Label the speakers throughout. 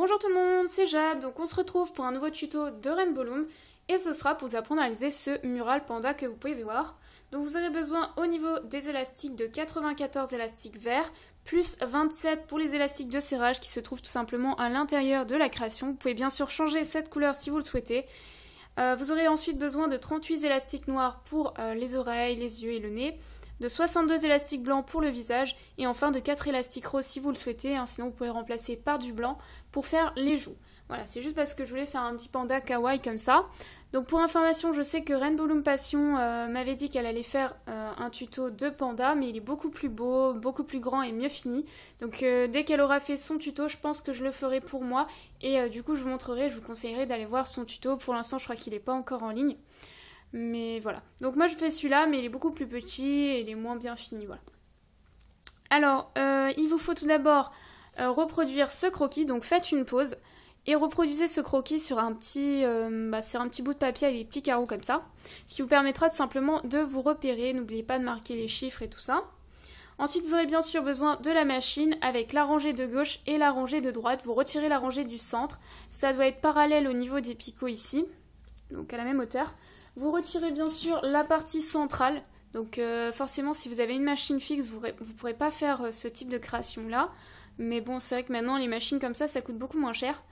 Speaker 1: Bonjour tout le monde, c'est Jade, donc on se retrouve pour un nouveau tuto de Rainbow Loom et ce sera pour vous apprendre à réaliser ce mural panda que vous pouvez voir. Donc vous aurez besoin au niveau des élastiques de 94 élastiques verts, plus 27 pour les élastiques de serrage qui se trouvent tout simplement à l'intérieur de la création. Vous pouvez bien sûr changer cette couleur si vous le souhaitez. Vous aurez ensuite besoin de 38 élastiques noirs pour les oreilles, les yeux et le nez, de 62 élastiques blancs pour le visage et enfin de 4 élastiques roses si vous le souhaitez, hein, sinon vous pouvez remplacer par du blanc pour faire les joues. Voilà, c'est juste parce que je voulais faire un petit panda kawaii comme ça. Donc pour information, je sais que Rainbow Loom Passion m'avait dit qu'elle allait faire un tuto de panda, mais il est beaucoup plus beau, beaucoup plus grand et mieux fini. Donc dès qu'elle aura fait son tuto, je pense que je le ferai pour moi et du coup je vous montrerai, je vous conseillerais d'aller voir son tuto. Pour l'instant, je crois qu'il n'est pas encore en ligne. Mais voilà. Donc moi je fais celui-là, mais il est beaucoup plus petit et il est moins bien fini, voilà. Alors, il vous faut tout d'abord reproduire ce croquis, donc faites une pause. Et reproduisez ce croquis sur un petit bout de papier avec des petits carreaux comme ça. Ce qui vous permettra tout simplement de vous repérer. N'oubliez pas de marquer les chiffres et tout ça. Ensuite, vous aurez bien sûr besoin de la machine avec la rangée de gauche et la rangée de droite. Vous retirez la rangée du centre. Ça doit être parallèle au niveau des picots ici, donc à la même hauteur. Vous retirez bien sûr la partie centrale. Donc forcément, si vous avez une machine fixe, vous ne pourrez pas faire ce type de création-là. Mais bon, c'est vrai que maintenant, les machines comme ça coûte beaucoup moins cher.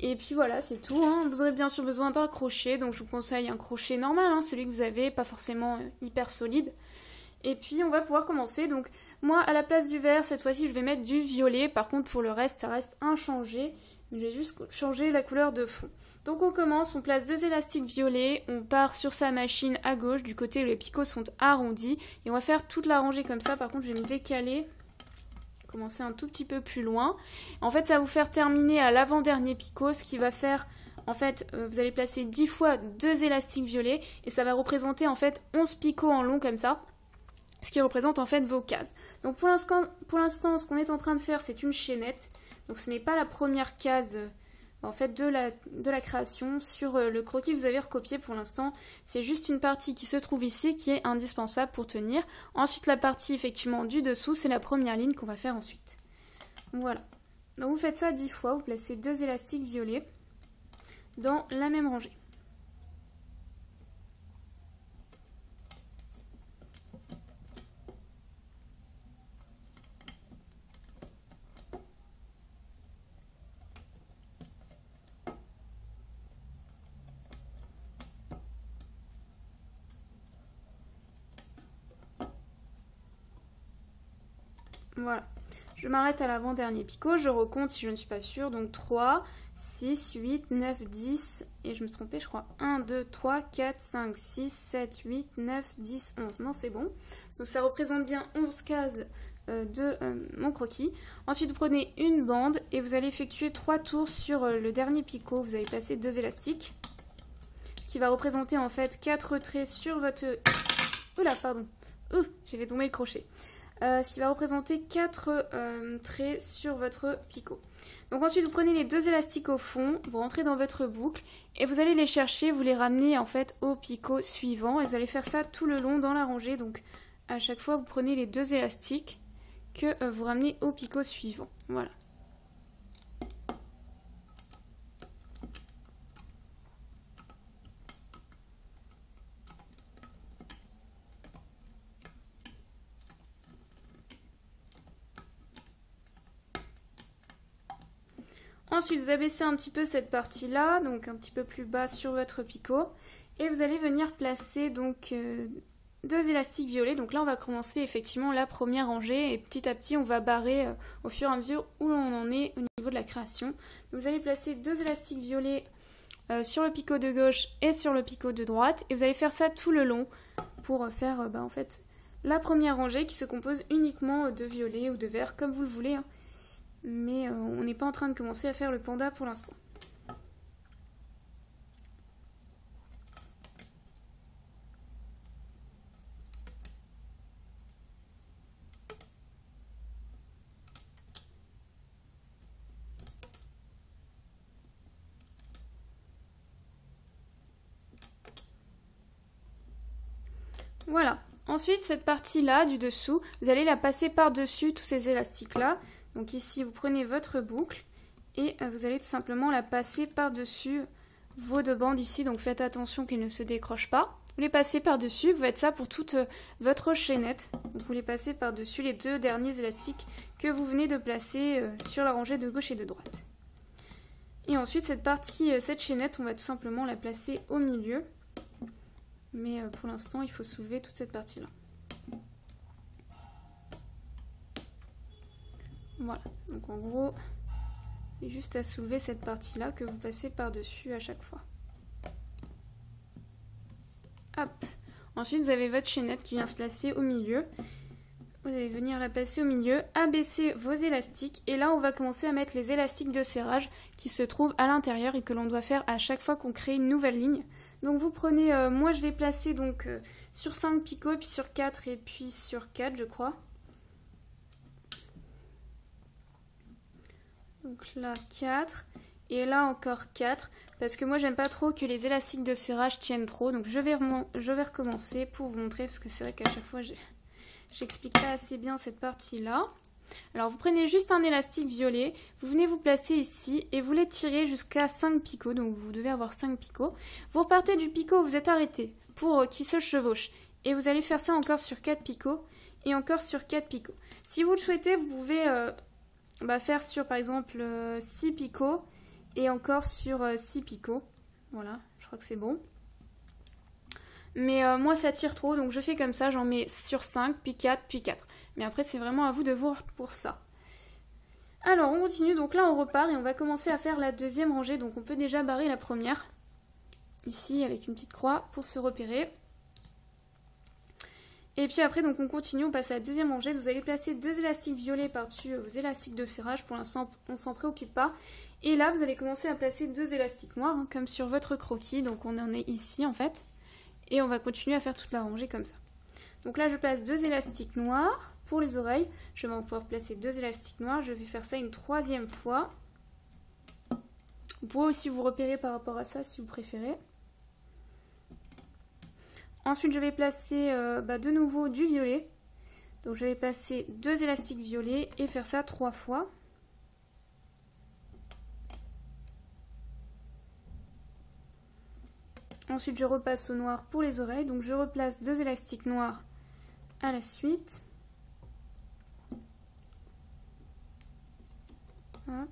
Speaker 1: Et puis voilà, c'est tout, hein. Vous aurez bien sûr besoin d'un crochet, donc je vous conseille un crochet normal, hein, celui que vous avez, pas forcément hyper solide. Et puis on va pouvoir commencer. Donc moi, à la place du vert, cette fois-ci, je vais mettre du violet. Par contre, pour le reste, ça reste inchangé. J'ai juste changé la couleur de fond. Donc on commence, on place 2 élastiques violets, on part sur sa machine à gauche, du côté où les picots sont arrondis. Et on va faire toute la rangée comme ça. Par contre, je vais me décaler, commencer un tout petit peu plus loin. En fait, ça va vous faire terminer à l'avant-dernier picot, ce qui va faire, en fait, vous allez placer 10 fois 2 élastiques violets. Et ça va représenter, en fait, 11 picots en long comme ça. Ce qui représente, en fait, vos cases. Donc pour l'instant, ce qu'on est en train de faire, c'est une chaînette. Donc ce n'est pas la première case en fait de la création sur le croquis que vous avez recopié pour l'instant. C'est juste une partie qui se trouve ici qui est indispensable pour tenir. Ensuite la partie effectivement du dessous, c'est la première ligne qu'on va faire ensuite. Voilà. Donc vous faites ça 10 fois, vous placez 2 élastiques violets dans la même rangée. Voilà, je m'arrête à l'avant-dernier picot, je recompte si je ne suis pas sûre, donc 3, 6, 8, 9, 10, et je me suis trompée, je crois, 1, 2, 3, 4, 5, 6, 7, 8, 9, 10, 11, non c'est bon. Donc ça représente bien 11 cases de mon croquis. Ensuite vous prenez une bande et vous allez effectuer 3 tours sur le dernier picot, vous allez placer 2 élastiques, ce qui va représenter en fait 4 traits sur votre... Oula, pardon, j'ai fait tomber le crochet. Ce qui va représenter 4 traits sur votre picot. Donc ensuite vous prenez les 2 élastiques au fond, vous rentrez dans votre boucle et vous allez les chercher, vous les ramenez en fait au picot suivant et vous allez faire ça tout le long dans la rangée. Donc à chaque fois vous prenez les 2 élastiques que vous ramenez au picot suivant. Voilà. Ensuite, vous abaissez un petit peu cette partie-là, donc un petit peu plus bas sur votre picot. Et vous allez venir placer donc 2 élastiques violets. Donc là, on va commencer effectivement la première rangée. Et petit à petit, on va barrer au fur et à mesure où l'on en est au niveau de la création. Donc, vous allez placer 2 élastiques violets sur le picot de gauche et sur le picot de droite. Et vous allez faire ça tout le long pour faire en fait la première rangée qui se compose uniquement de violet ou de vert, comme vous le voulez, hein. Mais on n'est pas en train de commencer à faire le panda pour l'instant. Voilà. Ensuite, cette partie-là du dessous, vous allez la passer par-dessus tous ces élastiques-là. Donc ici, vous prenez votre boucle et vous allez tout simplement la passer par-dessus vos deux bandes ici, donc faites attention qu'ils ne se décrochent pas. Vous les passez par-dessus, vous faites ça pour toute votre chaînette. Donc vous les passez par-dessus les deux derniers élastiques que vous venez de placer sur la rangée de gauche et de droite. Et ensuite cette chaînette, on va tout simplement la placer au milieu. Mais pour l'instant, il faut soulever toute cette partie-là. Voilà, donc en gros, c'est juste à soulever cette partie-là que vous passez par-dessus à chaque fois. Hop. Ensuite, vous avez votre chaînette qui vient se placer au milieu. Vous allez venir la placer au milieu, abaisser vos élastiques. Et là, on va commencer à mettre les élastiques de serrage qui se trouvent à l'intérieur et que l'on doit faire à chaque fois qu'on crée une nouvelle ligne. Donc vous prenez, moi je vais placer donc sur 5 picots, puis sur 4 et puis sur 4 je crois. Donc là 4 et là encore 4 parce que moi j'aime pas trop que les élastiques de serrage tiennent trop. Donc je vais recommencer pour vous montrer parce que c'est vrai qu'à chaque fois j'explique pas assez bien cette partie là. Alors vous prenez juste un élastique violet, vous venez vous placer ici et vous les tirez jusqu'à 5 picots, donc vous devez avoir 5 picots. Vous repartez du picot où vous êtes arrêté pour qu'il se chevauche et vous allez faire ça encore sur 4 picots et encore sur 4 picots. Si vous le souhaitez, vous pouvez faire sur par exemple 6 picots et encore sur 6 picots. Voilà, je crois que c'est bon. Mais moi ça tire trop, donc je fais comme ça, j'en mets sur 5, puis 4, puis 4. Mais après c'est vraiment à vous de voir pour ça. Alors on continue, donc là on repart et on va commencer à faire la deuxième rangée. Donc on peut déjà barrer la première, ici avec une petite croix pour se repérer. Et puis après donc on continue, on passe à la deuxième rangée. Vous allez placer 2 élastiques violets par-dessus vos élastiques de serrage. Pour l'instant on s'en préoccupe pas. Et là vous allez commencer à placer 2 élastiques noirs, hein, comme sur votre croquis. Donc on en est ici en fait. Et on va continuer à faire toute la rangée comme ça. Donc là je place 2 élastiques noirs pour les oreilles. Je vais pouvoir placer 2 élastiques noirs. Je vais faire ça une 3e fois. Vous pouvez aussi vous repérer par rapport à ça si vous préférez. Ensuite je vais placer de nouveau du violet. Donc je vais placer 2 élastiques violets et faire ça 3 fois. Ensuite je repasse au noir pour les oreilles. Donc je replace 2 élastiques noirs à la suite. Hop.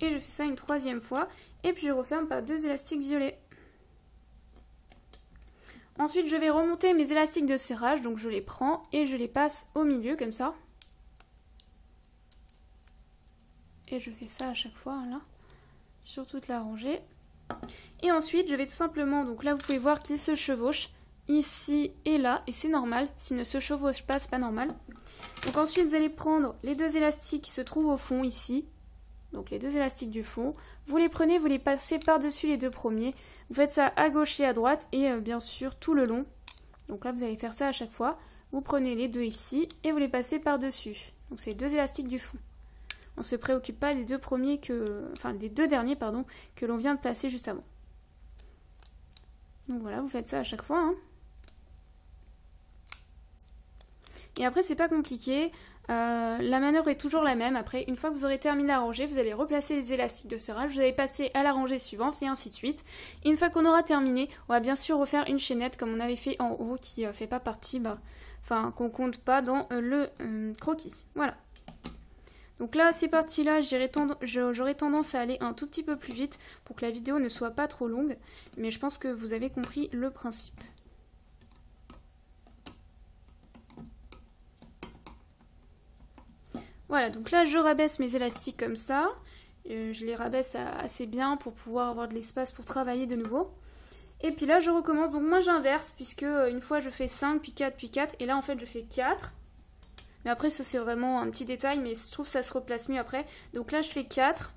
Speaker 1: Et je fais ça une 3e fois. Et puis je referme par 2 élastiques violets. Ensuite je vais remonter mes élastiques de serrage. Donc je les prends et je les passe au milieu comme ça. Et je fais ça à chaque fois là, sur toute la rangée. Et ensuite je vais tout simplement, donc là vous pouvez voir qu'il se chevauche ici et là, et c'est normal. S'il ne se chevauche pas, c'est pas normal. Donc ensuite vous allez prendre les 2 élastiques qui se trouvent au fond ici, donc les 2 élastiques du fond, vous les prenez, vous les passez par-dessus les 2 premiers, vous faites ça à gauche et à droite et bien sûr tout le long. Donc là vous allez faire ça à chaque fois, vous prenez les 2 ici et vous les passez par-dessus. Donc c'est les 2 élastiques du fond. On ne se préoccupe pas des 2 premiers des 2 derniers pardon, que l'on vient de placer juste avant. Donc voilà, vous faites ça à chaque fois. Hein. Et après c'est pas compliqué, la manœuvre est toujours la même. Après, une fois que vous aurez terminé à ranger, vous allez replacer les élastiques de serrage, vous allez passer à la rangée suivante et ainsi de suite. Et une fois qu'on aura terminé, on va bien sûr refaire une chaînette comme on avait fait en haut qui fait pas partie, qu'on compte pas dans le croquis. Voilà. Donc là, ces parties-là, j'aurais tendance à aller un tout petit peu plus vite pour que la vidéo ne soit pas trop longue. Mais je pense que vous avez compris le principe. Voilà, donc là, je rabaisse mes élastiques comme ça. Je les rabaisse assez bien pour pouvoir avoir de l'espace pour travailler de nouveau. Et puis là, je recommence. Donc moi, j'inverse puisque une fois, je fais 5, puis 4, puis 4. Et là, en fait, je fais 4. Mais après, ça c'est vraiment un petit détail, mais je trouve que ça se replace mieux après. Donc là, je fais 4.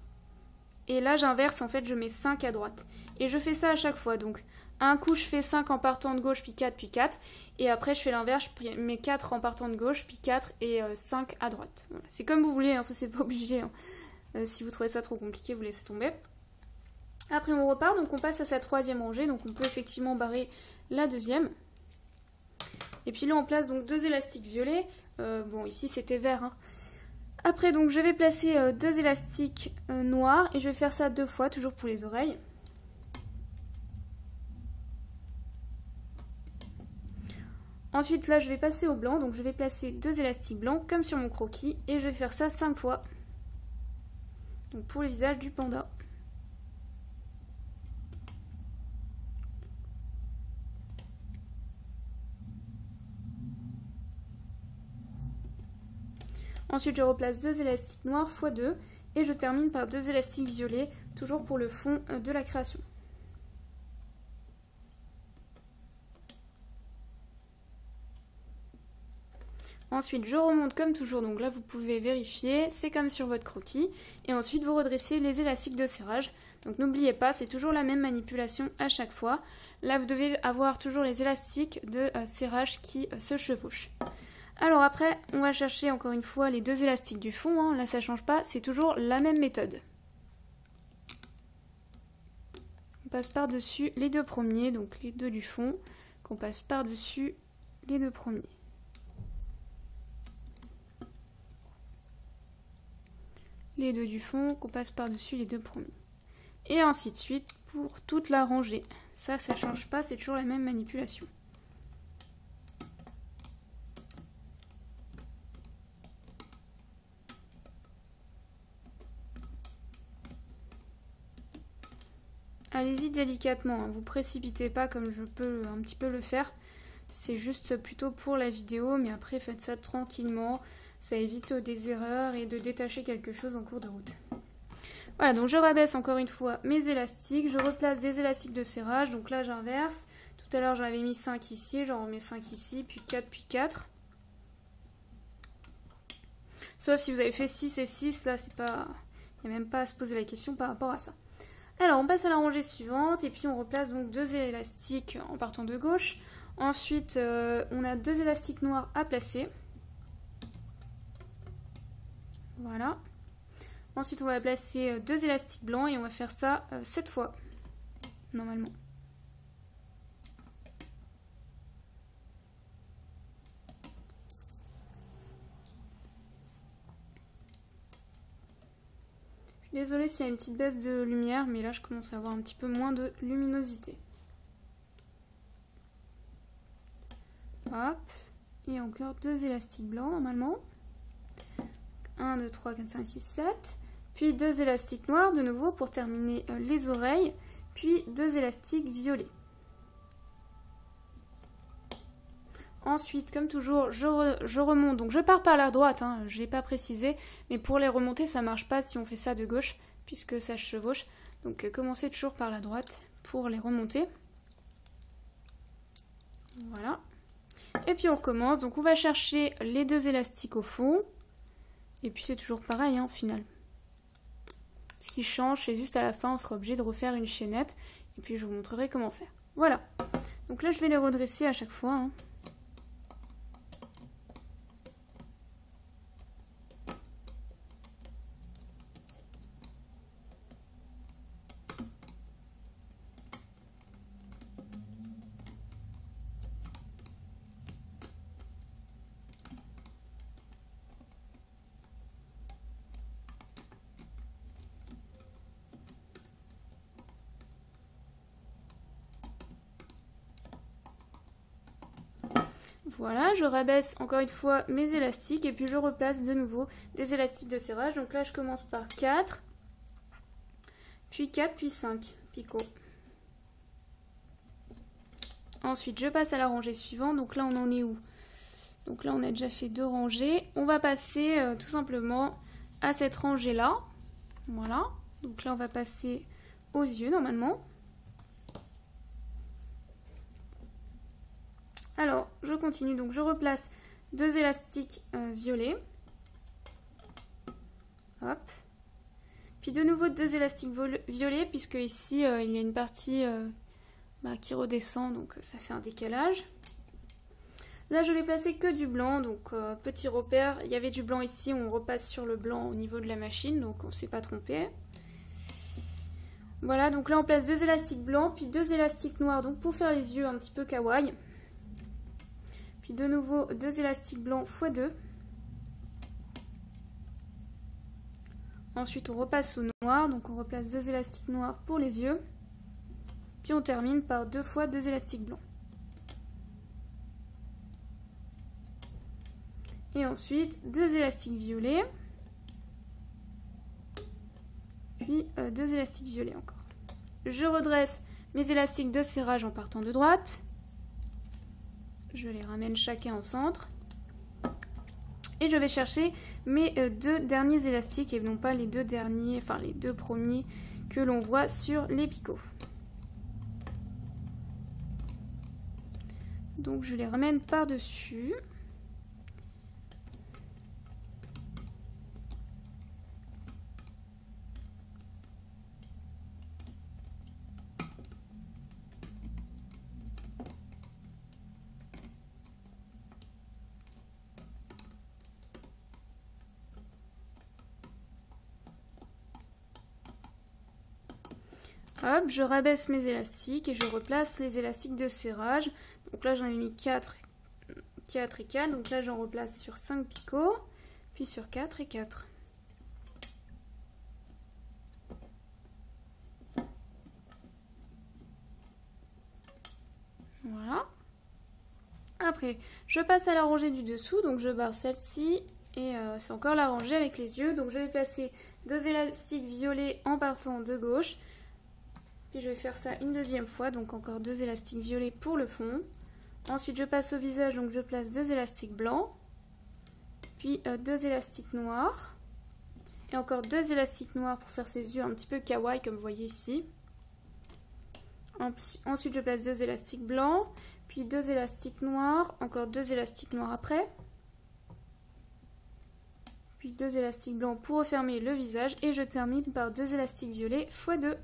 Speaker 1: Et là, j'inverse, en fait, je mets 5 à droite. Et je fais ça à chaque fois. Donc, un coup, je fais 5 en partant de gauche, puis 4, puis 4. Et après, je fais l'inverse, je mets 4 en partant de gauche, puis 4 et 5 à droite. Voilà. C'est comme vous voulez, hein, ça c'est pas obligé. Hein. Si vous trouvez ça trop compliqué, vous laissez tomber. Après, on repart, donc on passe à sa 3e rangée. Donc, on peut effectivement barrer la 2e. Et puis là, on place donc 2 élastiques violets. Bon, ici c'était vert, hein. Après donc je vais placer 2 élastiques noirs et je vais faire ça 2 fois, toujours pour les oreilles. Ensuite là je vais passer au blanc, donc je vais placer 2 élastiques blancs comme sur mon croquis et je vais faire ça 5 fois. Donc pour le visage du panda. Ensuite je replace 2 élastiques noirs x 2 et je termine par 2 élastiques violets, toujours pour le fond de la création. Ensuite je remonte comme toujours, donc là vous pouvez vérifier, c'est comme sur votre croquis. Et ensuite vous redressez les élastiques de serrage. Donc n'oubliez pas, c'est toujours la même manipulation à chaque fois. Là vous devez avoir toujours les élastiques de serrage qui se chevauchent. Alors après, on va chercher encore une fois les 2 élastiques du fond, hein. Là ça change pas, c'est toujours la même méthode. On passe par-dessus les 2 premiers, donc les 2 du fond, qu'on passe par-dessus les 2 premiers. Les 2 du fond, qu'on passe par-dessus les 2 premiers. Et ainsi de suite pour toute la rangée. Ça change pas, c'est toujours la même manipulation. Allez-y délicatement, hein. Vous précipitez pas comme je peux un petit peu le faire. C'est juste plutôt pour la vidéo, mais après faites ça tranquillement. Ça évite des erreurs et de détacher quelque chose en cours de route. Voilà, donc je rabaisse encore une fois mes élastiques. Je replace des élastiques de serrage. Donc là j'inverse. Tout à l'heure j'avais mis 5 ici, j'en remets 5 ici, puis 4, puis 4. Sauf si vous avez fait 6 et 6, là c'est pas... Il n'y a même pas à se poser la question par rapport à ça. Alors on passe à la rangée suivante et puis on replace donc 2 élastiques en partant de gauche. Ensuite on a 2 élastiques noirs à placer. Voilà. Ensuite on va placer 2 élastiques blancs et on va faire ça 7 fois normalement. Désolée s'il y a une petite baisse de lumière, mais là je commence à avoir un petit peu moins de luminosité. Hop. Et encore 2 élastiques blancs normalement. 1, 2, 3, 4, 5, 6, 7. Puis 2 élastiques noirs de nouveau pour terminer les oreilles. Puis 2 élastiques violets. Ensuite, comme toujours, je remonte. Donc je pars par la droite, hein, je ne l'ai pas précisé. Mais pour les remonter, ça ne marche pas si on fait ça de gauche, puisque ça chevauche. Donc commencez toujours par la droite pour les remonter. Voilà. Et puis on recommence. Donc on va chercher les 2 élastiques au fond. Et puis c'est toujours pareil, hein, au final. Ce qui change, c'est juste à la fin, on sera obligé de refaire une chaînette. Et puis je vous montrerai comment faire. Voilà. Donc là, je vais les redresser à chaque fois, hein. Voilà, je rabaisse encore une fois mes élastiques et puis je replace de nouveau des élastiques de serrage. Donc là, je commence par 4, puis 4, puis 5 picots. Ensuite, je passe à la rangée suivante. Donc là, on en est où? Donc là, on a déjà fait 2 rangées. On va passer tout simplement à cette rangée-là. Voilà. Donc là, on va passer aux yeux normalement. Alors, je continue, donc je replace 2 élastiques violets. Hop. Puis de nouveau 2 élastiques violets, puisque ici, il y a une partie qui redescend, donc ça fait un décalage. Là, je vais placer que du blanc, donc petit repère. Il y avait du blanc ici, on repasse sur le blanc au niveau de la machine, donc on ne s'est pas trompé. Voilà, donc là, on place 2 élastiques blancs, puis 2 élastiques noirs, donc pour faire les yeux un petit peu kawaii. Puis de nouveau 2 élastiques blancs x 2. Ensuite, on repasse au noir, donc on replace 2 élastiques noirs pour les yeux. Puis on termine par 2 fois 2 élastiques blancs. Et ensuite, 2 élastiques violets. Puis 2 élastiques violets encore. Je redresse mes élastiques de serrage en partant de droite. Je les ramène chacun au centre. Et je vais chercher mes 2 derniers élastiques et non pas les 2 derniers, enfin les 2 premiers que l'on voit sur les picots. Donc je les ramène par-dessus. Hop, je rabaisse mes élastiques et je replace les élastiques de serrage. Donc là j'en ai mis 4 et 4, donc là j'en replace sur 5 picots, puis sur 4 et 4. Voilà. Après, je passe à la rangée du dessous, donc je barre celle-ci et c'est encore la rangée avec les yeux. Donc je vais placer 2 élastiques violets en partant de gauche. Puis je vais faire ça une deuxième fois, donc encore 2 élastiques violets pour le fond. Ensuite je passe au visage, donc je place 2 élastiques blancs. Puis 2 élastiques noirs. Et encore 2 élastiques noirs pour faire ses yeux un petit peu kawaii comme vous voyez ici. Ensuite je place 2 élastiques blancs. Puis 2 élastiques noirs. Encore 2 élastiques noirs après. Puis 2 élastiques blancs pour refermer le visage. Et je termine par 2 élastiques violets x 2.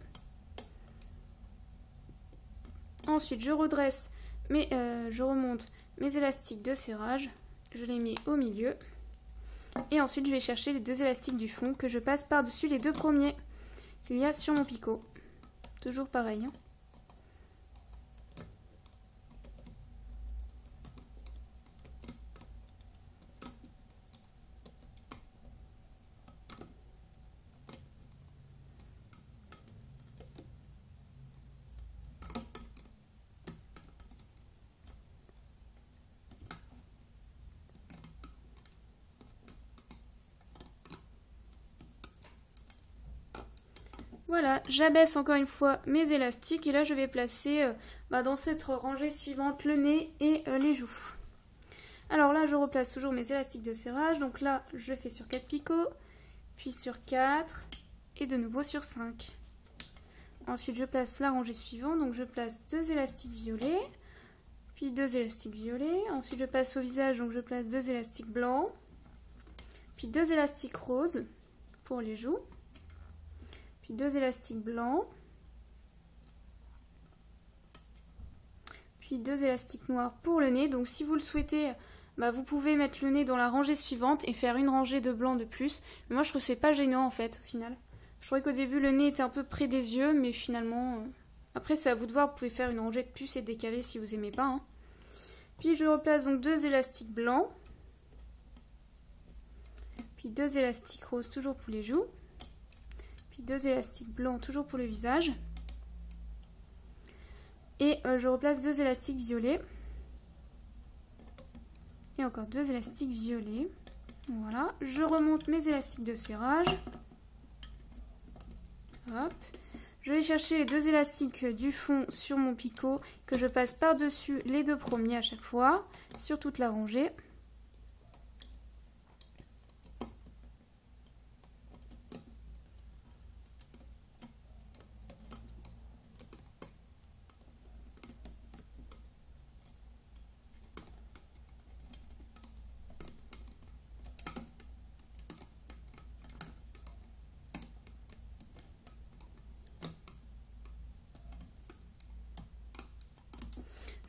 Speaker 1: Ensuite, je redresse, je remonte mes élastiques de serrage. Je les mets au milieu. Et ensuite, je vais chercher les 2 élastiques du fond que je passe par-dessus les 2 premiers qu'il y a sur mon picot. Toujours pareil. Voilà, j'abaisse encore une fois mes élastiques et là je vais placer dans cette rangée suivante le nez et les joues. Alors là je replace toujours mes élastiques de serrage, donc là je fais sur 4 picots, puis sur 4 et de nouveau sur 5. Ensuite je place la rangée suivante, donc je place 2 élastiques violets, puis 2 élastiques violets. Ensuite je passe au visage, donc je place 2 élastiques blancs, puis 2 élastiques roses pour les joues. Puis 2 élastiques blancs, puis 2 élastiques noirs pour le nez. Donc si vous le souhaitez, vous pouvez mettre le nez dans la rangée suivante et faire une rangée de blanc de plus. Mais moi je trouve que c'est pas gênant en fait au final. Je trouvais qu'au début le nez était un peu près des yeux, mais finalement, après c'est à vous de voir, vous pouvez faire une rangée de plus et décaler si vous aimez pas. Puis je replace donc 2 élastiques blancs, puis 2 élastiques roses toujours pour les joues. Puis 2 élastiques blancs toujours pour le visage. Et je replace 2 élastiques violets. Et encore 2 élastiques violets. Voilà. Je remonte mes élastiques de serrage. Hop. Je vais chercher les 2 élastiques du fond sur mon picot que je passe par-dessus les 2 premiers à chaque fois, sur toute la rangée.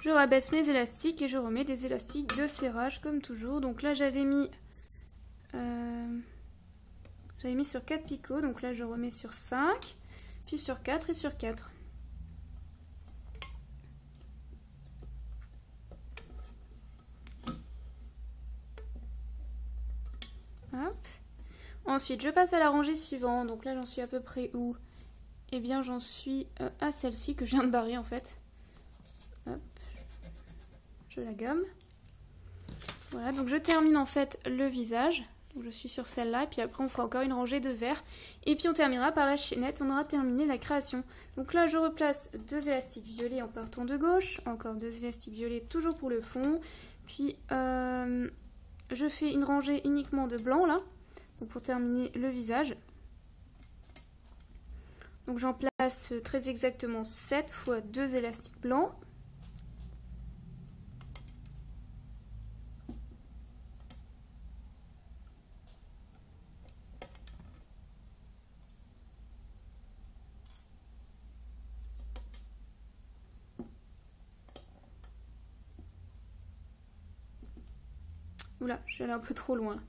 Speaker 1: Je rabaisse mes élastiques et je remets des élastiques de serrage comme toujours. Donc là j'avais mis sur 4 picots, donc là je remets sur 5, puis sur 4 et sur 4. Hop. Ensuite, je passe à la rangée suivante. Donc là, j'en suis à peu près où? Eh bien, j'en suis à celle-ci que je viens de barrer en fait. Hop. Je la gomme. Voilà, donc je termine en fait le visage. Donc je suis sur celle-là, et puis après on fera encore une rangée de verre. Et puis on terminera par la chaînette, on aura terminé la création. Donc là je replace 2 élastiques violets en partant de gauche. Encore 2 élastiques violets toujours pour le fond. Puis je fais une rangée uniquement de blanc là. Donc pour terminer le visage. Donc j'en place très exactement 7 fois 2 élastiques blancs. Oula, je suis allée un peu trop loin.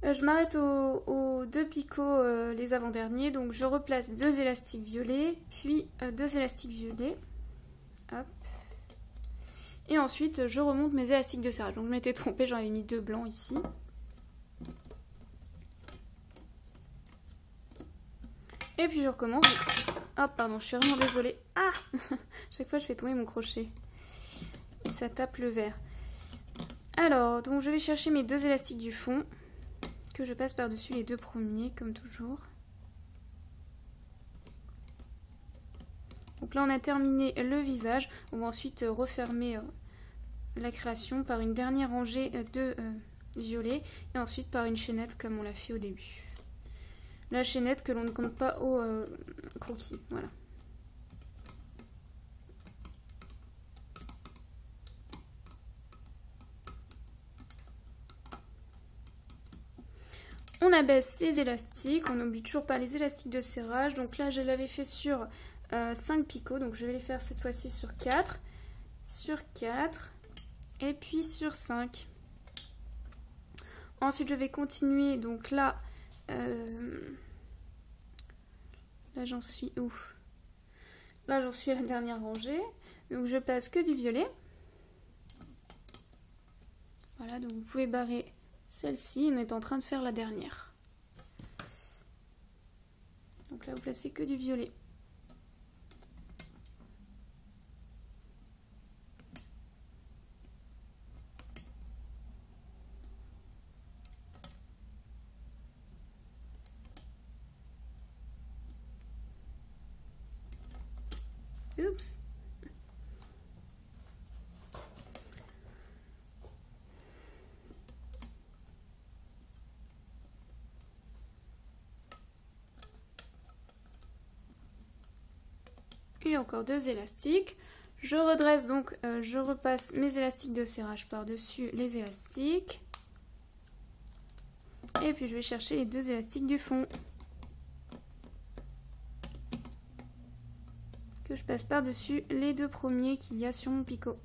Speaker 1: Je m'arrête aux 2 picots, les avant-derniers. Donc je replace 2 élastiques violets, puis 2 élastiques violets. Hop. Et ensuite, je remonte mes élastiques de serrage. Donc je m'étais trompée, j'en avais mis 2 blancs ici. Et puis je recommence. Oh pardon, je suis vraiment désolée. Ah chaque fois je fais tomber mon crochet. Et ça tape le verre. Alors, donc je vais chercher mes 2 élastiques du fond. Que je passe par-dessus les 2 premiers, comme toujours. Donc là on a terminé le visage. On va ensuite refermer la création par une dernière rangée de violets. Et ensuite par une chaînette comme on l'a fait au début. La chaînette que l'on ne compte pas au croquis. Voilà. On abaisse ces élastiques, on n'oublie toujours pas les élastiques de serrage. Donc là, je l'avais fait sur 5 picots, donc je vais les faire cette fois-ci sur 4, et puis sur 5. Ensuite, je vais continuer, donc là, là j'en suis où? Là, j'en suis à la dernière rangée, donc je passe que du violet. Voilà, donc vous pouvez barrer celle-ci, on est en train de faire la dernière. Donc là, vous placez que du violet. Oups. Et encore 2 élastiques. Je redresse donc, je repasse mes élastiques de serrage par-dessus les élastiques. Et puis je vais chercher les 2 élastiques du fond. Que je passe par-dessus les 2 premiers qu'il y a sur mon picot.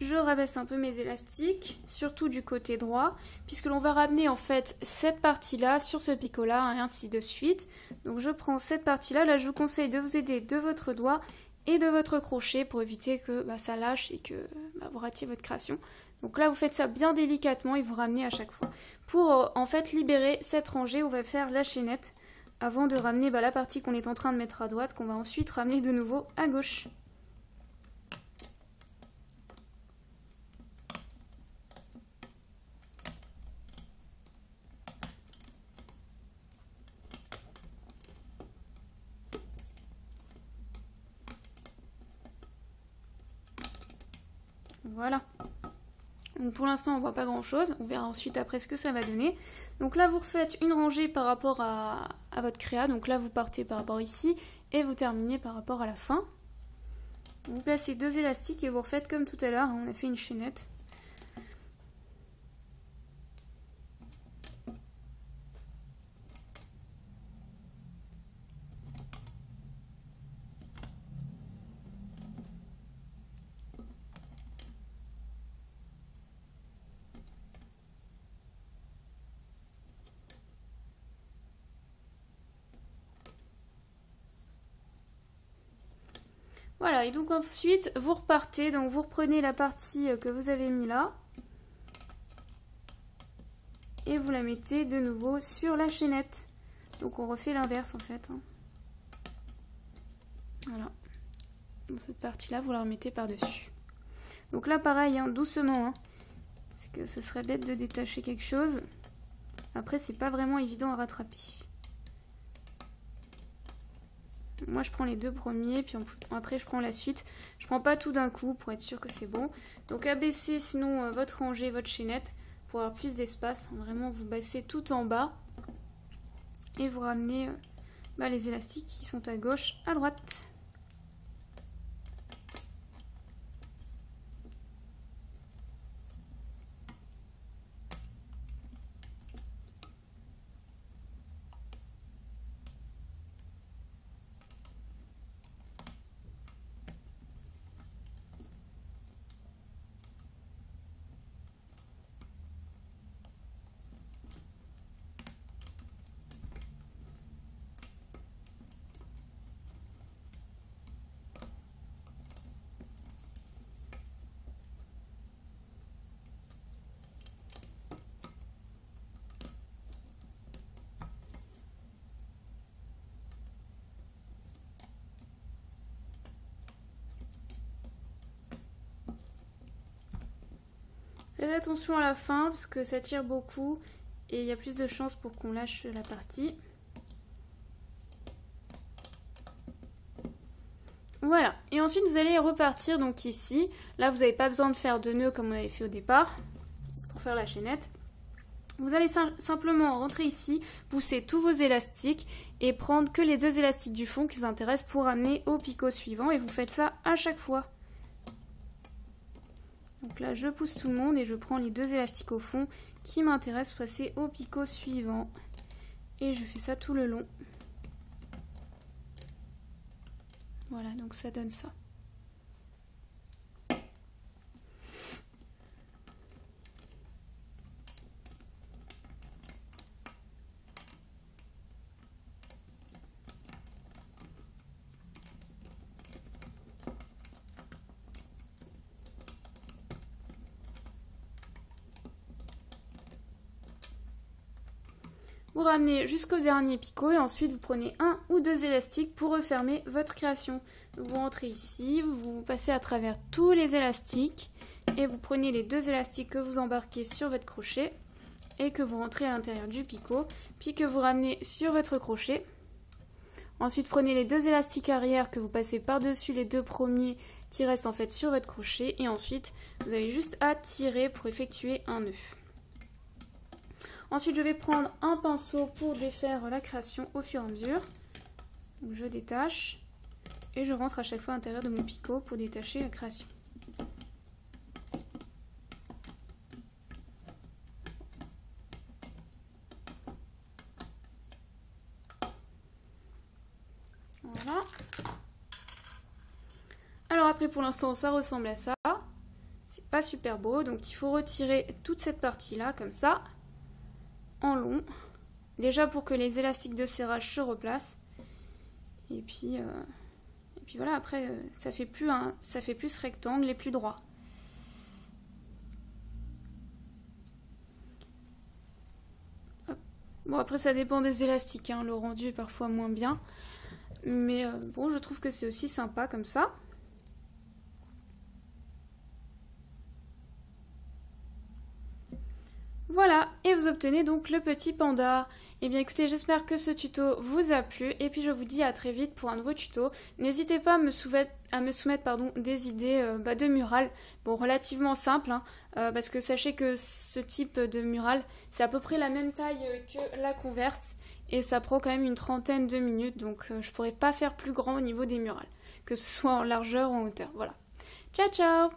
Speaker 1: Je rabaisse un peu mes élastiques, surtout du côté droit, puisque l'on va ramener en fait cette partie-là sur ce picot-là, et ainsi de suite. Donc je prends cette partie-là, là je vous conseille de vous aider de votre doigt et de votre crochet pour éviter que ça lâche et que vous ratiez votre création. Donc là vous faites ça bien délicatement et vous ramenez à chaque fois. Pour en fait libérer cette rangée, on va faire la chaînette avant de ramener la partie qu'on est en train de mettre à droite, qu'on va ensuite ramener de nouveau à gauche. Voilà. Donc pour l'instant on voit pas grand chose, on verra ensuite après ce que ça va donner. Donc là vous refaites une rangée par rapport à votre créa, donc là vous partez par rapport ici et vous terminez par rapport à la fin. Vous placez 2 élastiques et vous refaites comme tout à l'heure, on a fait une chaînette. Voilà, et donc ensuite vous repartez, donc vous reprenez la partie que vous avez mis là. Et vous la mettez de nouveau sur la chaînette. Donc on refait l'inverse en fait. Voilà. Donc cette partie-là, vous la remettez par-dessus. Donc là pareil, doucement. Parce que ce serait bête de détacher quelque chose. Après, c'est pas vraiment évident à rattraper. Moi, je prends les deux premiers, puis après, je prends la suite. Je prends pas tout d'un coup pour être sûr que c'est bon. Donc, abaissez sinon votre rangée, votre chaînette pour avoir plus d'espace. Vraiment, vous baissez tout en bas et vous ramenez les élastiques qui sont à gauche, à droite. Faites attention à la fin parce que ça tire beaucoup et il y a plus de chances pour qu'on lâche la partie. Voilà, et ensuite vous allez repartir donc ici. Là vous n'avez pas besoin de faire de nœuds comme on avait fait au départ pour faire la chaînette. Vous allez simplement rentrer ici, pousser tous vos élastiques et prendre que les deux élastiques du fond qui vous intéressent pour amener au picot suivant et vous faites ça à chaque fois. Donc là, je pousse tout le monde et je prends les deux élastiques au fond qui m'intéressent pour passer au picot suivant. Et je fais ça tout le long. Voilà, donc ça donne ça. Vous ramenez jusqu'au dernier picot et ensuite vous prenez un ou deux élastiques pour refermer votre création. Donc vous rentrez ici, vous passez à travers tous les élastiques et vous prenez les deux élastiques que vous embarquez sur votre crochet et que vous rentrez à l'intérieur du picot, puis que vous ramenez sur votre crochet. Ensuite prenez les deux élastiques arrière que vous passez par-dessus les deux premiers qui restent en fait sur votre crochet et ensuite vous avez juste à tirer pour effectuer un nœud. Ensuite, je vais prendre un pinceau pour défaire la création au fur et à mesure. Donc, je détache et je rentre à chaque fois à l'intérieur de mon picot pour détacher la création. Voilà. Alors après, pour l'instant, ça ressemble à ça. C'est pas super beau, donc il faut retirer toute cette partie-là, comme ça. En long, déjà pour que les élastiques de serrage se replacent et puis voilà, après ça fait plus rectangle et plus droit. Hop. Bon, après ça dépend des élastiques, le rendu est parfois moins bien, mais bon, je trouve que c'est aussi sympa comme ça. Voilà, et vous obtenez donc le petit panda. Et bien écoutez, j'espère que ce tuto vous a plu et puis je vous dis à très vite pour un nouveau tuto. N'hésitez pas à me soumettre des idées de mural, bon, relativement simple, parce que sachez que ce type de mural, c'est à peu près la même taille que la Converse et ça prend quand même une trentaine de minutes, donc je pourrais pas faire plus grand au niveau des murals, que ce soit en largeur ou en hauteur. Voilà. Ciao ciao!